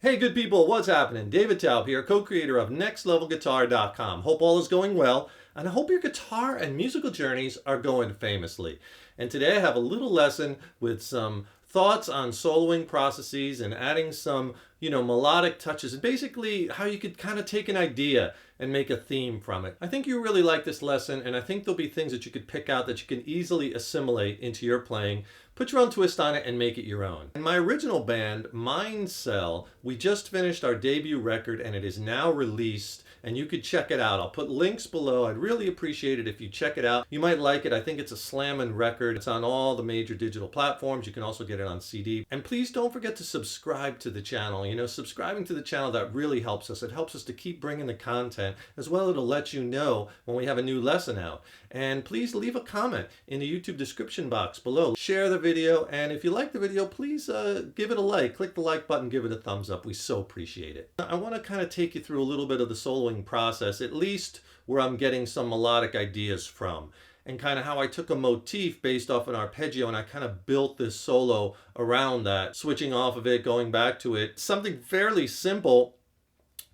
Hey good people, what's happening? David Taub here, co-creator of NextLevelGuitar.com. Hope all is going well, and I hope your guitar and musical journeys are going famously. And today I have a little lesson with some thoughts on soloing processes and adding some, melodic touches, and basically how you could kind of take an idea and make a theme from it. I think you really like this lesson, and I think there'll be things that you could pick out that you can easily assimilate into your playing, put your own twist on it, and make it your own. In my original band, Mindcell, we just finished our debut record and it is now released, and you could check it out. I'll put links below. I'd really appreciate it if you check it out. You might like it. I think it's a slammin' record. It's on all the major digital platforms. You can also get it on CD. And please don't forget to subscribe to the channel. Subscribing to the channel, that really helps us. It helps us to keep bringing the content. As well, it'll let you know when we have a new lesson out. And please leave a comment in the YouTube description box below. Share the video, and if you like the video, please give it a like. Click the like button, give it a thumbs up. We so appreciate it. I want to kind of take you through a little bit of the soloing process, at least where I'm getting some melodic ideas from, and kind of how I took a motif based off an arpeggio and I kind of built this solo around that, switching off of it, going back to it. Something fairly simple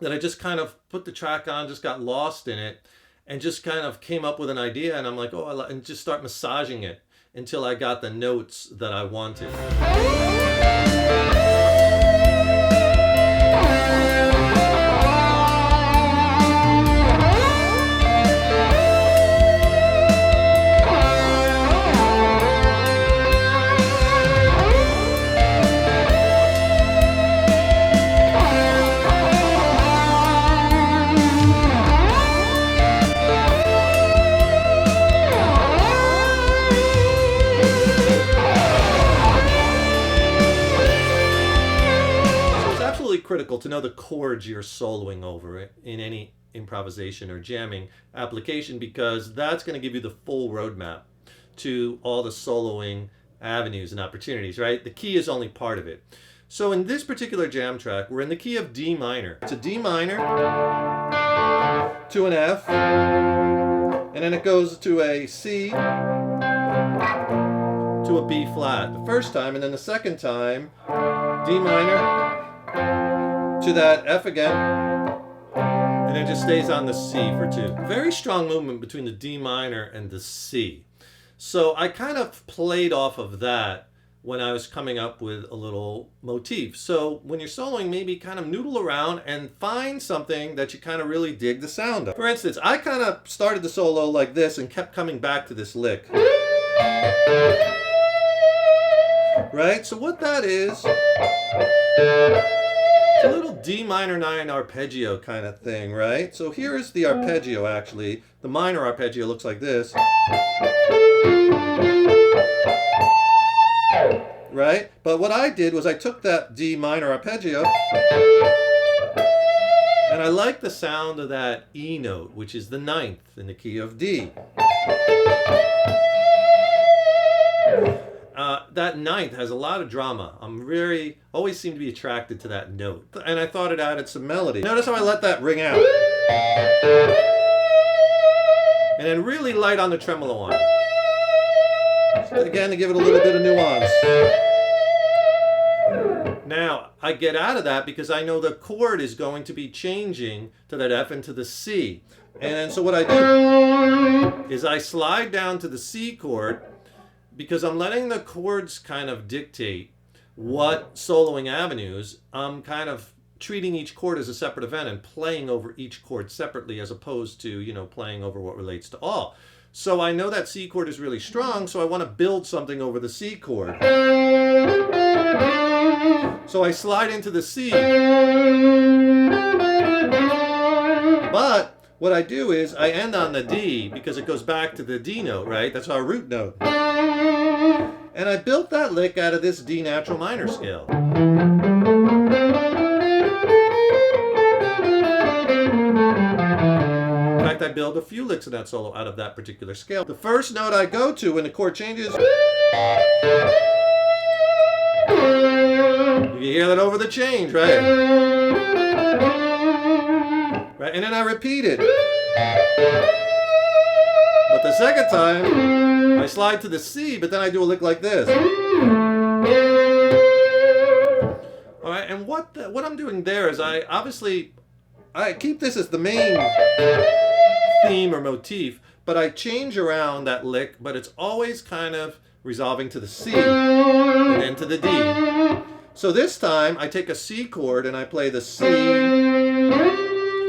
that I just kind of put the track on, just got lost in it, and just kind of came up with an idea, and I'm like, and just start massaging it until I got the notes that I wanted. Critical to know the chords you're soloing over it in any improvisation or jamming application, because that's going to give you the full roadmap to all the soloing avenues and opportunities, right? The key is only part of it. So in this particular jam track, we're in the key of D minor. It's a D minor to an F, and then it goes to a C to a B flat the first time, and then the second time D minor to that F again, and it just stays on the C for 2. Very strong movement between the D minor and the C. So I kind of played off of that when I was coming up with a little motif. So when you're soloing, maybe kind of noodle around and find something that you kind of really dig the sound of. For instance, I kind of started the solo like this and kept coming back to this lick. Right? So what that is, it's a little D minor 9 arpeggio kind of thing, right? So here is the arpeggio actually. The minor arpeggio looks like this. Right? But what I did was I took that D minor arpeggio and I like the sound of that E note, which is the 9th in the key of D. That 9th has a lot of drama. Always seem to be attracted to that note. And I thought it added some melody. Notice how I let that ring out. And then really light on the tremolo on it. Again, to give it a little bit of nuance. Now, I get out of that because I know the chord is going to be changing to that F and to the C. And so what I do is I slide down to the C chord, because I'm letting the chords kind of dictate what soloing avenues. I'm kind of treating each chord as a separate event and playing over each chord separately, as opposed to, playing over what relates to all. So I know that C chord is really strong, so I want to build something over the C chord. So I slide into the C. But what I do is I end on the D, because it goes back to the D note, right? That's our root note. And I built that lick out of this D natural minor scale. In fact, I build a few licks in that solo out of that particular scale. The first note I go to when the chord changes, you hear that over the change, right? Right, and then I repeat it. But the second time, I slide to the C, but then I do a lick like this. All right, and what I'm doing there is I keep this as the main theme or motif, but I change around that lick, but it's always kind of resolving to the C and then to the D. So this time I take a C chord and I play the C,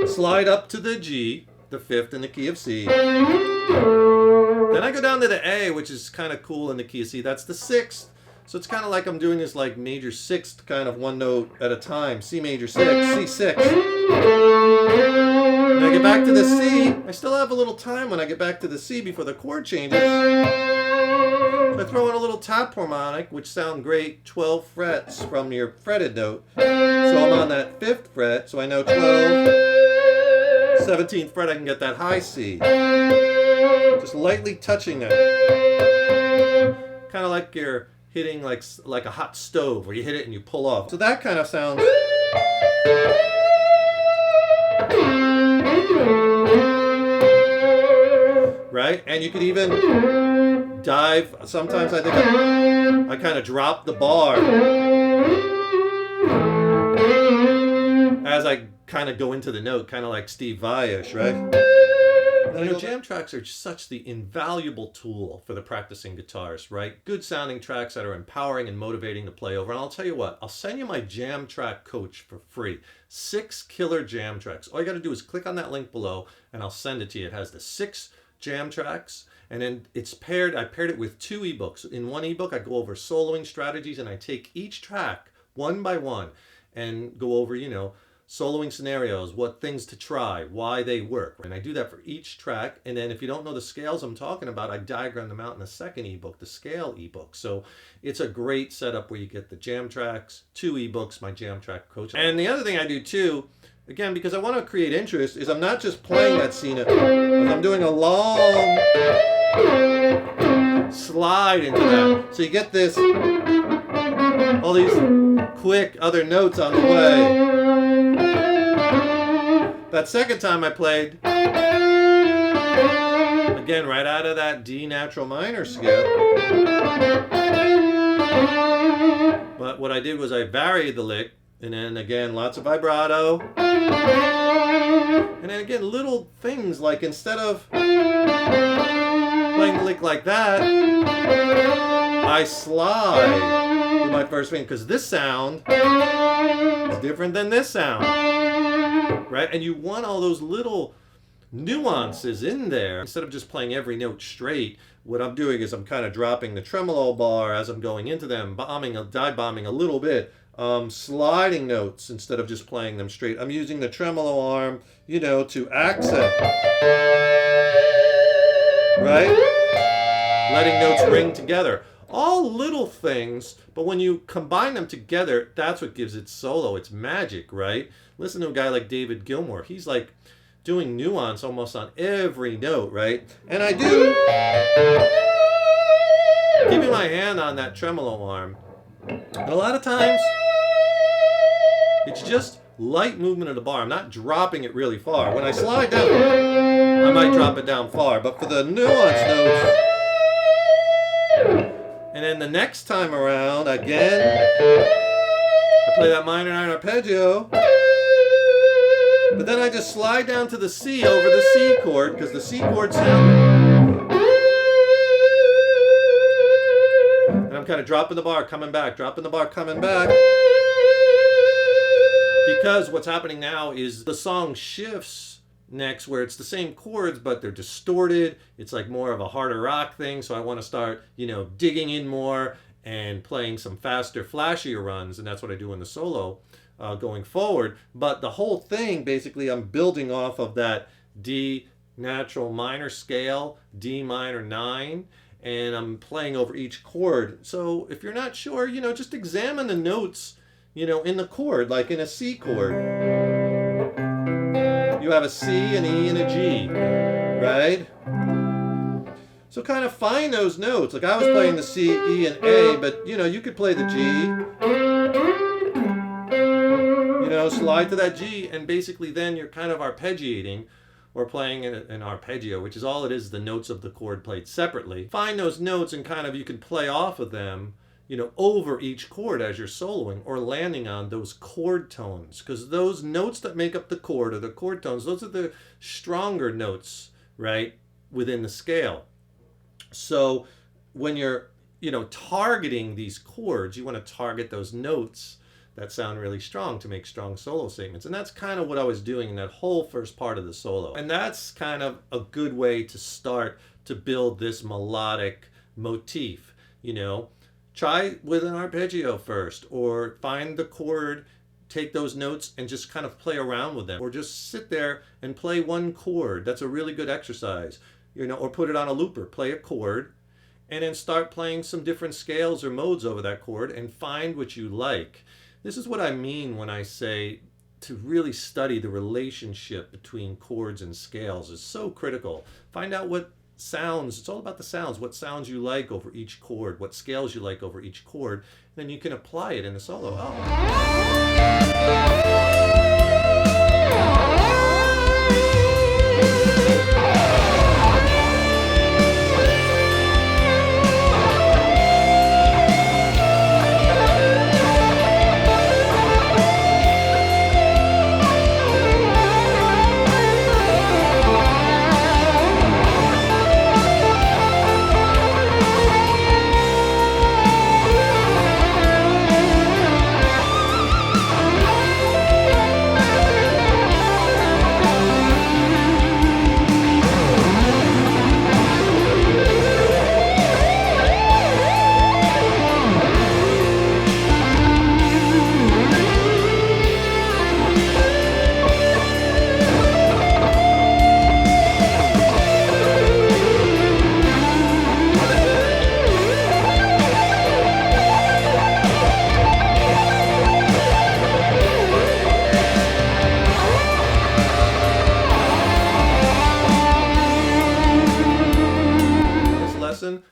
slide up to the G, the fifth in the key of C. Then I go down to the A, which is kind of cool in the key of C. That's the sixth. So it's kind of like I'm doing this like major sixth, kind of one note at a time. C major six, C6. When I get back to the C, I still have a little time when I get back to the C before the chord changes. So I throw in a little tap harmonic, which sound great, 12 frets from your fretted note. So I'm on that 5th fret, so I know 12. 17th fret, I can get that high C. Just lightly touching it. Kind of like you're hitting like a hot stove where you hit it and you pull off. So that kind of sounds. Right? And you could even dive. Sometimes I think I kind of drop the bar as I kind of go into the note, kind of like Steve Vai-ish, right? You know, jam tracks are such the invaluable tool for the practicing guitarist, right? Good sounding tracks that are empowering and motivating to play over. And I'll tell you what, I'll send you my jam track coach for free. 6 killer jam tracks. All you got to do is click on that link below and I'll send it to you. It has the 6 jam tracks, and then it's paired. I paired it with 2 ebooks. In one ebook, I go over soloing strategies, and I take each track one by one and go over, you know, soloing scenarios, what things to try, why they work. And I do that for each track. And then if you don't know the scales I'm talking about, I diagram them out in the second ebook, the scale ebook. So it's a great setup where you get the jam tracks, 2 ebooks, my jam track coach. And the other thing I do too, again, because I want to create interest, is I'm not just playing that C note, but I'm doing a long slide into that. So you get this, all these quick other notes on the way. That second time I played, again, right out of that D natural minor scale. But what I did was I varied the lick, and then again, lots of vibrato. And then again, little things like instead of playing the lick like that, I slide with my first finger, because this sound is different than this sound. Right? And you want all those little nuances in there. Instead of just playing every note straight, what I'm doing is I'm kind of dropping the tremolo bar as I'm going into them, dive bombing a little bit, sliding notes instead of just playing them straight. I'm using the tremolo arm, you know, to accent. Right? Letting notes ring together. All little things, but when you combine them together, that's what gives it solo. It's magic, right? Listen to a guy like David Gilmour. He's like doing nuance almost on every note, right? And I do, keeping my hand on that tremolo arm. And a lot of times, it's just light movement of the bar. I'm not dropping it really far. When I slide down, I might drop it down far. But for the nuance notes, and then the next time around, again, I play that minor 9 arpeggio. But then I just slide down to the C over the C chord, because the C chord sound. And I'm kind of dropping the bar, coming back, dropping the bar, coming back. Because what's happening now is the song shifts next, where it's the same chords, but they're distorted. It's like more of a harder rock thing. So I want to start, you know, digging in more and playing some faster, flashier runs. And that's what I do in the solo going forward. But the whole thing, basically, I'm building off of that D natural minor scale, D minor 9, and I'm playing over each chord. So if you're not sure, you know, just examine the notes, you know, in the chord, like in a C chord. You have a C, an E, and a G, right? So kind of find those notes. Like I was playing the C, E, and A, but you know, you could play the G. You know, slide to that G, and basically then you're kind of arpeggiating, or playing an arpeggio, which is all it is, the notes of the chord played separately. Find those notes and kind of you can play off of them, you know, over each chord as you're soloing or landing on those chord tones, because those notes that make up the chord or the chord tones, those are the stronger notes, right, within the scale. So when you're, you know, targeting these chords, you want to target those notes that sound really strong to make strong solo statements. And that's kind of what I was doing in that whole first part of the solo. And that's kind of a good way to start to build this melodic motif, you know. Try with an arpeggio first, or find the chord, take those notes and just kind of play around with them, or just sit there and play one chord. That's a really good exercise, you know, or put it on a looper, play a chord, and then start playing some different scales or modes over that chord and find what you like. This is what I mean when I say to really study the relationship between chords and scales is so critical. Find out what sounds, it's all about the sounds, what sounds you like over each chord, what scales you like over each chord, and then you can apply it in the solo.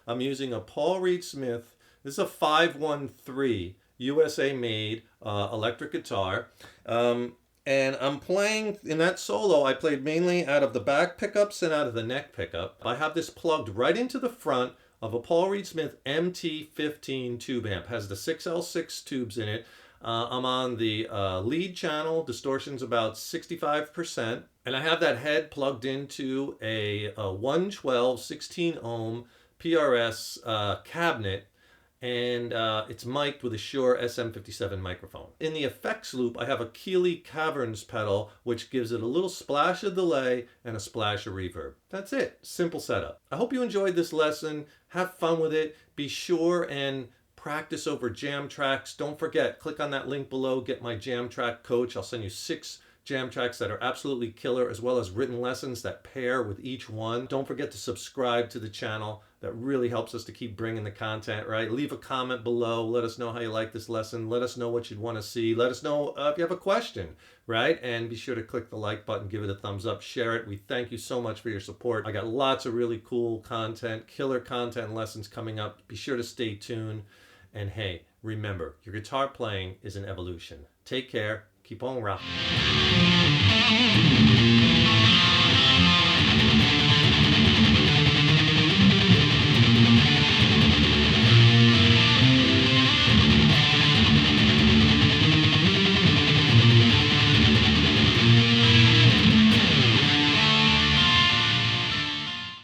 I'm using a Paul Reed Smith. This is a 513 USA made electric guitar. And I'm playing, in that solo, I played mainly out of the back pickups and out of the neck pickup. I have this plugged right into the front of a Paul Reed Smith MT15 tube amp. It has the 6L6 tubes in it. I'm on the lead channel, distortion's about 65%. And I have that head plugged into a 112 16 ohm PRS cabinet, and it's mic'd with a Shure SM57 microphone. In the effects loop, I have a Keeley Caverns pedal, which gives it a little splash of delay and a splash of reverb. That's it. Simple setup. I hope you enjoyed this lesson. Have fun with it. Be sure and practice over jam tracks. Don't forget, click on that link below, get my jam track coach. I'll send you 6 jam tracks that are absolutely killer, as well as written lessons that pair with each one. Don't forget to subscribe to the channel. That really helps us to keep bringing the content, right? Leave a comment below. Let us know how you like this lesson. Let us know what you'd want to see. Let us know if you have a question, right? And be sure to click the like button, give it a thumbs up, share it. We thank you so much for your support. I got lots of really cool content, killer content and lessons coming up. Be sure to stay tuned. And hey, remember, your guitar playing is an evolution. Take care. Keep on rocking.